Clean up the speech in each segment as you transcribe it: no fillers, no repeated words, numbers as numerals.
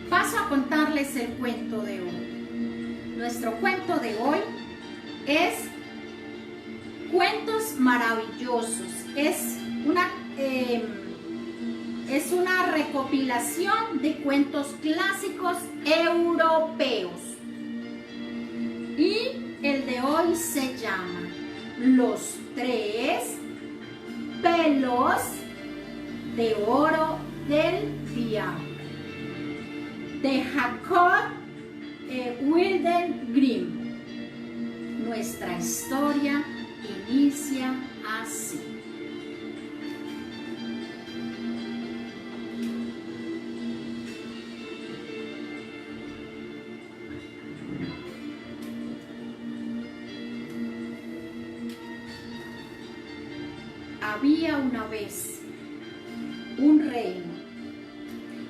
Paso a contarles el cuento de hoy. Nuestro cuento de hoy es Cuentos Maravillosos. Es una recopilación de cuentos clásicos europeos. Y el de hoy se llama Los 3 pelos de oro del diablo, de Jacob Wilhelm Grimm. Nuestra historia inicia así. Había una vez un reino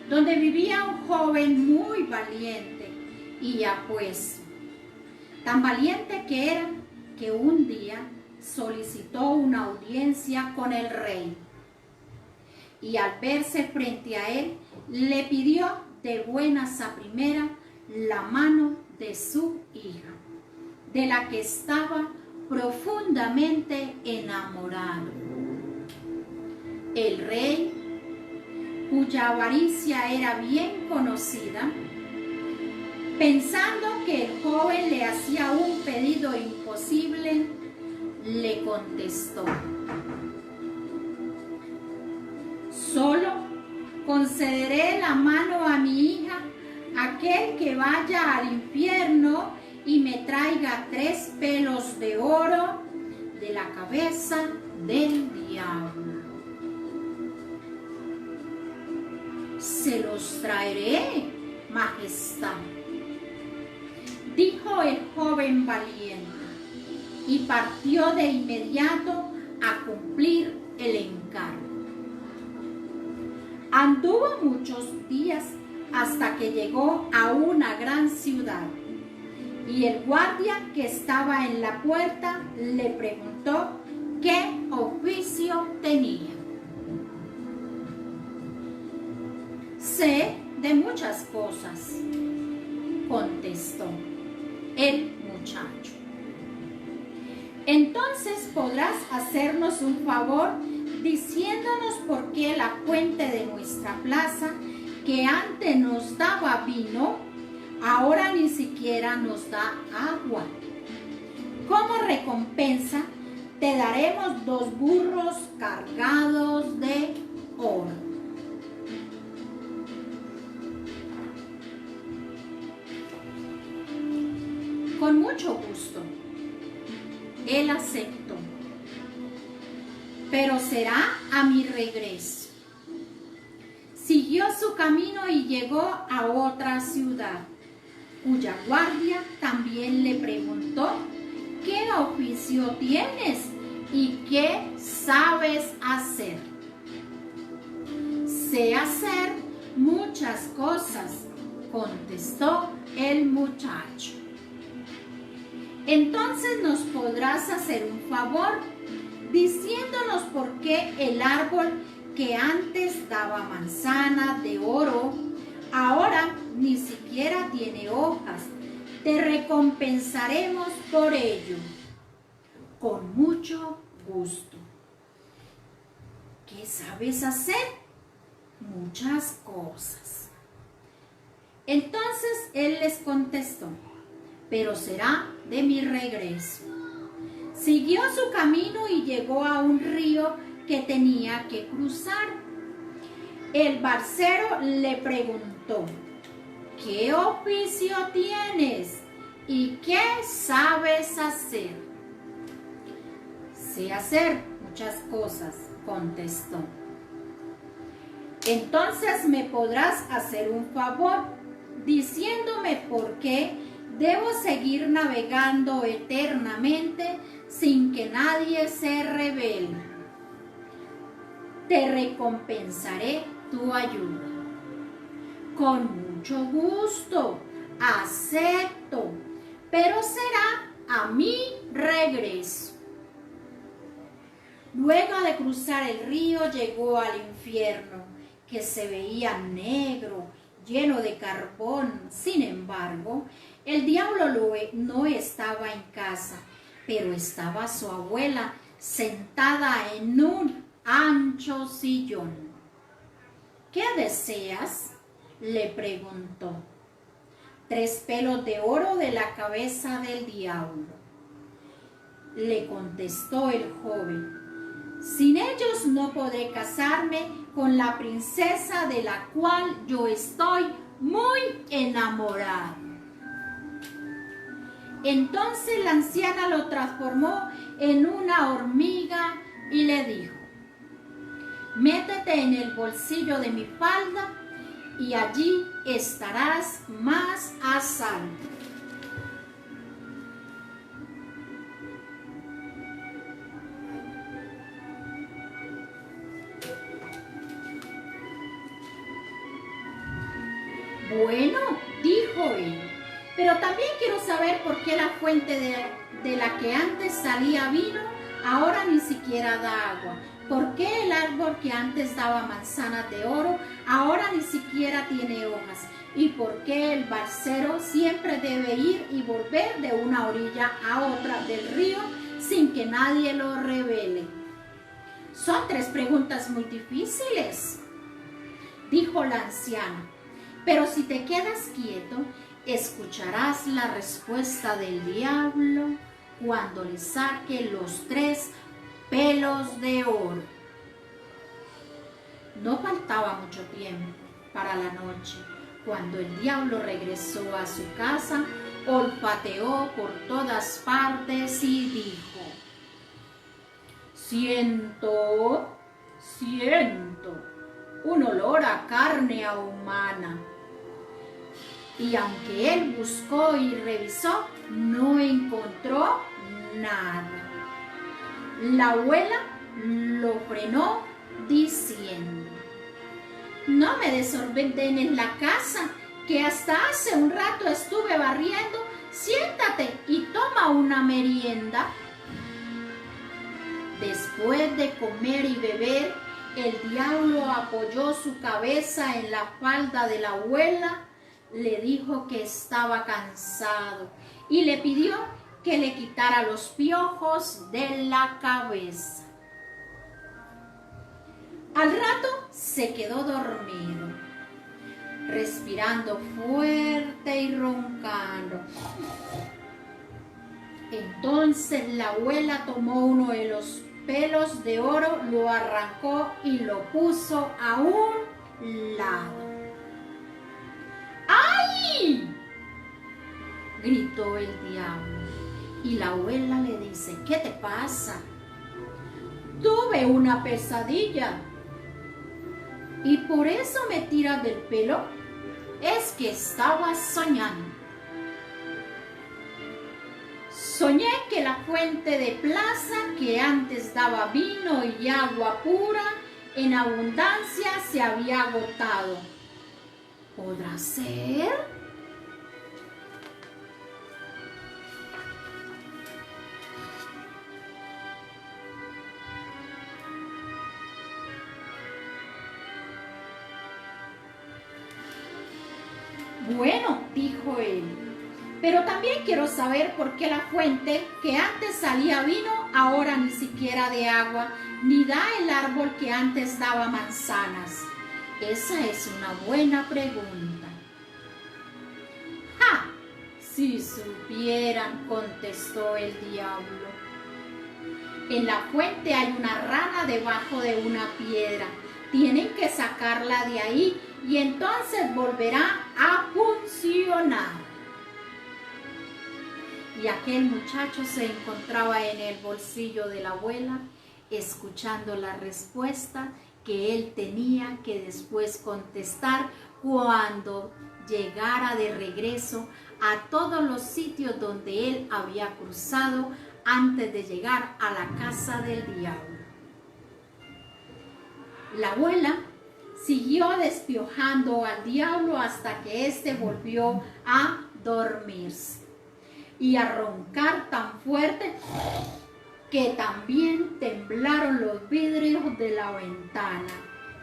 donde vivía un joven muy valiente y apuesto. Tan valiente que era que un día solicitó una audiencia con el rey. Y al verse frente a él, le pidió de buenas a primera la mano de su hija, de la que estaba profundamente enamorado. El rey, cuya avaricia era bien conocida, pensando que el joven le hacía un pedido imposible, le contestó: solo concederé la mano a mi hija aquel que vaya al infierno y me traiga 3 pelos de oro de la cabeza del diablo. Se los traeré, majestad, dijo el joven valiente, y partió de inmediato a cumplir el encargo. Anduvo muchos días hasta que llegó a una gran ciudad, y el guardia que estaba en la puerta le preguntó qué oficio tenía. Sé de muchas cosas, contestó el muchacho. Entonces podrás hacernos un favor diciéndonos por qué la fuente de nuestra plaza, que antes nos daba vino, ahora ni siquiera nos da agua. Como recompensa te daremos 2 burros cargados de oro. Con mucho gusto, él aceptó, pero será a mi regreso. Siguió su camino y llegó a otra ciudad, cuya guardia también le preguntó qué oficio tienes y qué sabes hacer. Sé hacer muchas cosas, contestó el muchacho. Entonces nos podrás hacer un favor diciéndonos por qué el árbol que antes daba manzana de oro, ahora ni siquiera tiene hojas. Te recompensaremos por ello. Con mucho gusto. ¿Qué sabes hacer? Muchas cosas. Entonces él les contestó: pero será de mi regreso. Siguió su camino y llegó a un río que tenía que cruzar. El barcero le preguntó: ¿qué oficio tienes y qué sabes hacer? Sé hacer muchas cosas, contestó. Entonces me podrás hacer un favor diciéndome por qué debo seguir navegando eternamente sin que nadie se revele. Te recompensaré tu ayuda. Con mucho gusto, acepto, pero será a mi regreso. Luego de cruzar el río llegó al infierno, que se veía negro, lleno de carbón. Sin embargo, el diablo no estaba en casa, pero estaba su abuela sentada en un ancho sillón. ¿Qué deseas?, le preguntó. 3 pelos de oro de la cabeza del diablo, le contestó el joven. Sin ellos no podré casarme con la princesa de la cual yo estoy muy enamorado. Entonces la anciana lo transformó en una hormiga y le dijo: métete en el bolsillo de mi falda y allí estarás más a salvo. Bueno, dijo él, pero también quiero saber por qué la fuente de la que antes salía vino, ahora ni siquiera da agua. ¿Por qué el árbol que antes daba manzanas de oro, ahora ni siquiera tiene hojas? ¿Y por qué el barcero siempre debe ir y volver de una orilla a otra del río sin que nadie lo revele? Son 3 preguntas muy difíciles, dijo la anciana, pero si te quedas quieto, escucharás la respuesta del diablo cuando le saque los 3 pelos de oro. No faltaba mucho tiempo para la noche. Cuando el diablo regresó a su casa, olfateó por todas partes y dijo: siento un olor a carne humana. Y aunque él buscó y revisó, no encontró nada. La abuela lo frenó diciendo: no me desordenes la casa, que hasta hace un rato estuve barriendo. Siéntate y toma una merienda. Después de comer y beber, el diablo apoyó su cabeza en la falda de la abuela, le dijo que estaba cansado y le pidió que le quitara los piojos de la cabeza. Al rato se quedó dormido, respirando fuerte y roncando. Entonces la abuela tomó uno de los pelos de oro, lo arrancó y lo puso a un lado. ¡Ay!, gritó el diablo. Y la abuela le dice: ¿qué te pasa? Tuve una pesadilla. ¿Y por eso me tiras del pelo? Es que estaba soñando. Soñé que la fuente de plaza, que antes daba vino y agua pura en abundancia, se había agotado. ¿Podrá ser? Bueno, dijo él, pero también quiero saber por qué la fuente que antes salía vino, ahora ni siquiera de agua, ni da el árbol que antes daba manzanas. Esa es una buena pregunta. ¡Ja! Si supieran, contestó el diablo. En la fuente hay una rana debajo de una piedra. Tienen que sacarla de ahí y entonces volverá a funcionar. Y aquel muchacho se encontraba en el bolsillo de la abuela, escuchando la respuesta que él tenía que después contestar cuando llegara de regreso a todos los sitios donde él había cruzado antes de llegar a la casa del diablo. La abuela siguió despiojando al diablo hasta que éste volvió a dormirse y a roncar tan fuerte que también temblaron los vidrios de la ventana.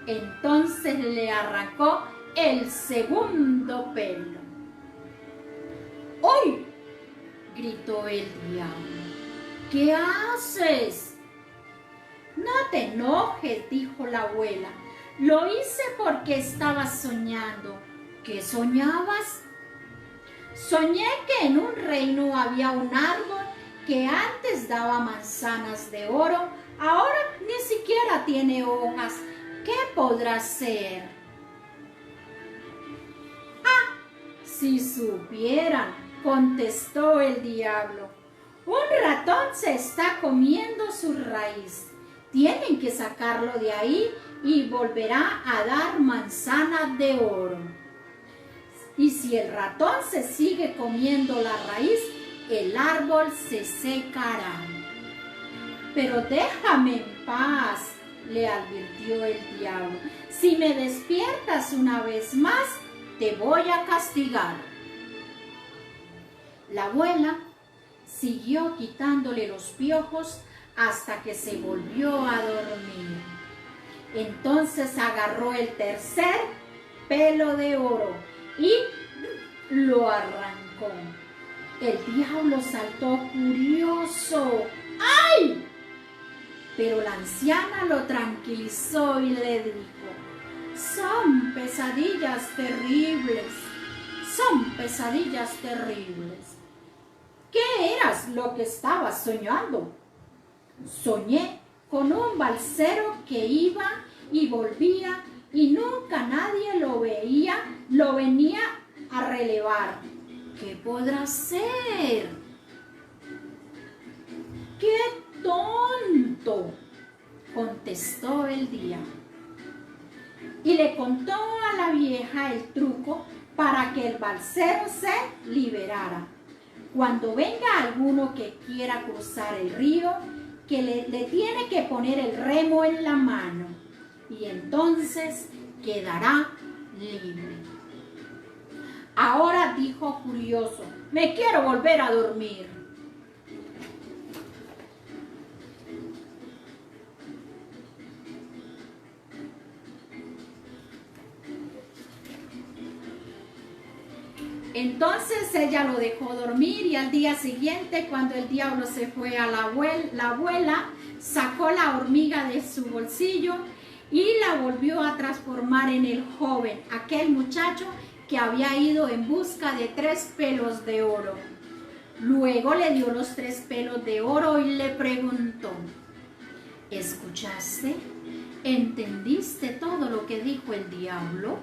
Entonces le arrancó el segundo pelo. ¡Uy!, gritó el diablo. ¿Qué haces? No te enojes, dijo la abuela. Lo hice porque estaba soñando. ¿Qué soñabas? Soñé que en un reino había un árbol que antes daba manzanas de oro, ahora ni siquiera tiene hojas. ¿Qué podrá ser? Ah, si supieran, contestó el diablo. Un ratón se está comiendo su raíz. Tienen que sacarlo de ahí y volverá a dar manzanas de oro. Y si el ratón se sigue comiendo la raíz, el árbol se secará. Pero déjame en paz, le advirtió el diablo. Si me despiertas una vez más, te voy a castigar. La abuela siguió quitándole los piojos hasta que se volvió a dormir. Entonces agarró el tercer pelo de oro y lo arrancó. El diablo saltó furioso. ¡Ay! Pero la anciana lo tranquilizó y le dijo: son pesadillas terribles, son pesadillas terribles. ¿Qué eras lo que estabas soñando? Soñé con un balsero que iba y volvía y nunca nadie lo venía a relevar. ¿Qué podrá ser? ¡Qué tonto!, contestó el diablo. Y le contó a la vieja el truco para que el balsero se liberara. Cuando venga alguno que quiera cruzar el río, que le tiene que poner el remo en la mano y entonces quedará libre. Ahora, dijo furioso, me quiero volver a dormir. Entonces ella lo dejó dormir y al día siguiente, cuando el diablo se fue a la abuela sacó la hormiga de su bolsillo y la volvió a transformar en el joven, aquel muchacho que había ido en busca de 3 pelos de oro. Luego le dio los 3 pelos de oro y le preguntó: ¿escuchaste? ¿Entendiste todo lo que dijo el diablo?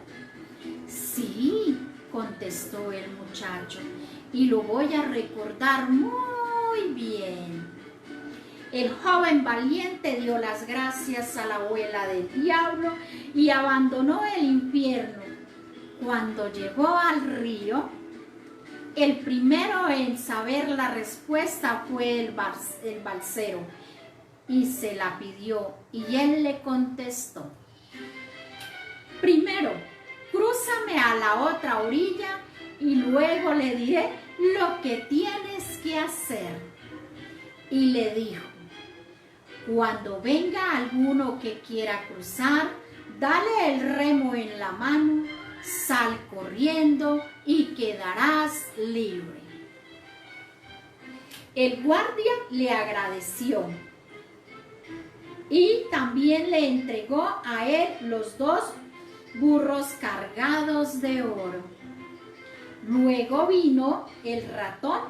Sí, contestó el muchacho, y lo voy a recordar muy bien. El joven valiente dio las gracias a la abuela del diablo y abandonó el infierno. Cuando llegó al río, el primero en saber la respuesta fue el balsero y se la pidió, y él le contestó: primero, crúzame a la otra orilla y luego le diré lo que tienes que hacer. Y le dijo: cuando venga alguno que quiera cruzar, dale el remo en la mano, sal corriendo y quedarás libre. El guardia le agradeció y también le entregó a él los 2 burros cargados de oro. Luego vino el ratón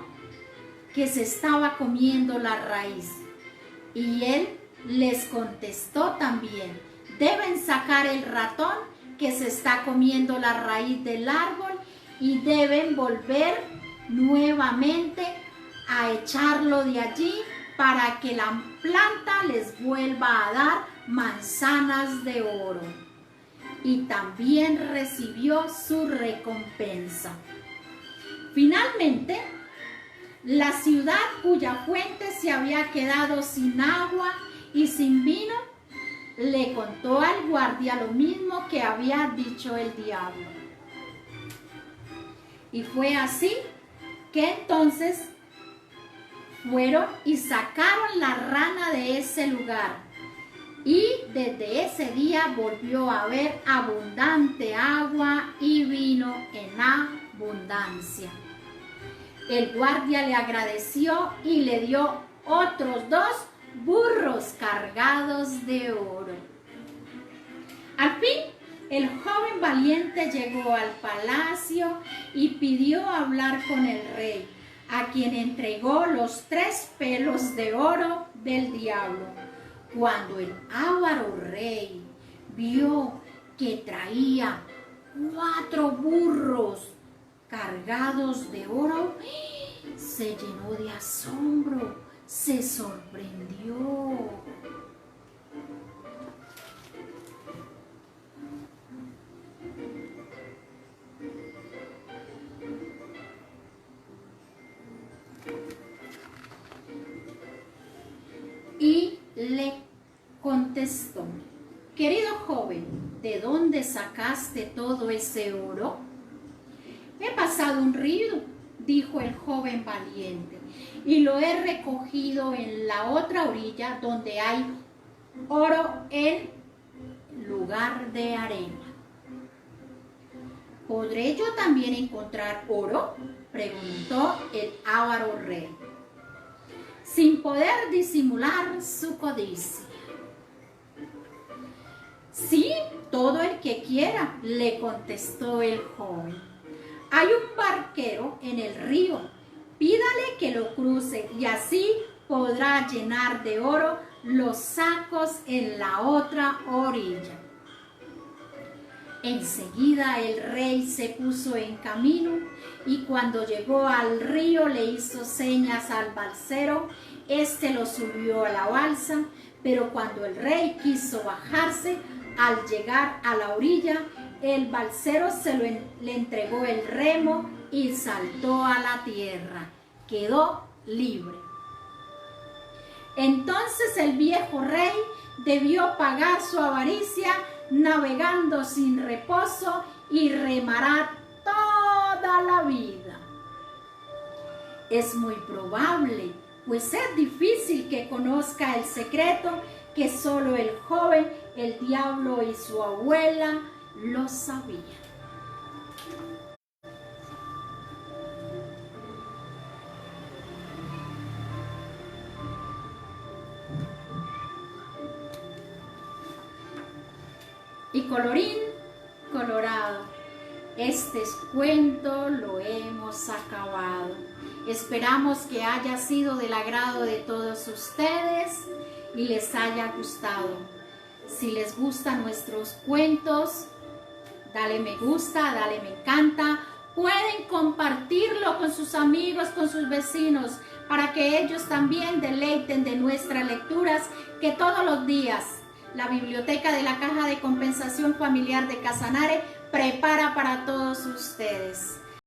que se estaba comiendo la raíz y él les contestó también: deben sacar el ratón que se está comiendo la raíz del árbol y deben volver nuevamente a echarlo de allí para que la planta les vuelva a dar manzanas de oro. Y también recibió su recompensa. Finalmente, la ciudad cuya fuente se había quedado sin agua y sin vino, le contó al guardia lo mismo que había dicho el diablo. Y fue así que entonces fueron y sacaron la rana de ese lugar. Y desde ese día volvió a haber abundante agua y vino en abundancia. El guardia le agradeció y le dio otros 2 burros cargados de oro. Al fin, el joven valiente llegó al palacio y pidió hablar con el rey, a quien entregó los 3 pelos de oro del diablo. Cuando el avaro rey vio que traía 4 burros cargados de oro, se llenó de asombro, se sorprendió. Y le contestó: querido joven, ¿de dónde sacaste todo ese oro? He pasado un río, dijo el joven valiente, y lo he recogido en la otra orilla donde hay oro en lugar de arena. ¿Podré yo también encontrar oro?, preguntó el avaro rey, sin poder disimular su codicia. Sí, todo el que quiera, le contestó el joven. Hay un barquero en el río, pídale que lo cruce y así podrá llenar de oro los sacos en la otra orilla. Enseguida el rey se puso en camino y cuando llegó al río le hizo señas al balsero. Este lo subió a la balsa, pero cuando el rey quiso bajarse, al llegar a la orilla, el balsero le entregó el remo y saltó a la tierra. Quedó libre. Entonces el viejo rey debió pagar su avaricia navegando sin reposo y remará toda la vida. Es muy probable, pues es difícil que conozca el secreto que solo el joven, el diablo y su abuela lo sabían. Y colorín colorado, este cuento lo hemos acabado. Esperamos que haya sido del agrado de todos ustedes y les haya gustado. Si les gustan nuestros cuentos, dale me gusta, dale me encanta. Pueden compartirlo con sus amigos, con sus vecinos, para que ellos también deleiten de nuestras lecturas que todos los días la Biblioteca de la Caja de Compensación Familiar de Casanare prepara para todos ustedes.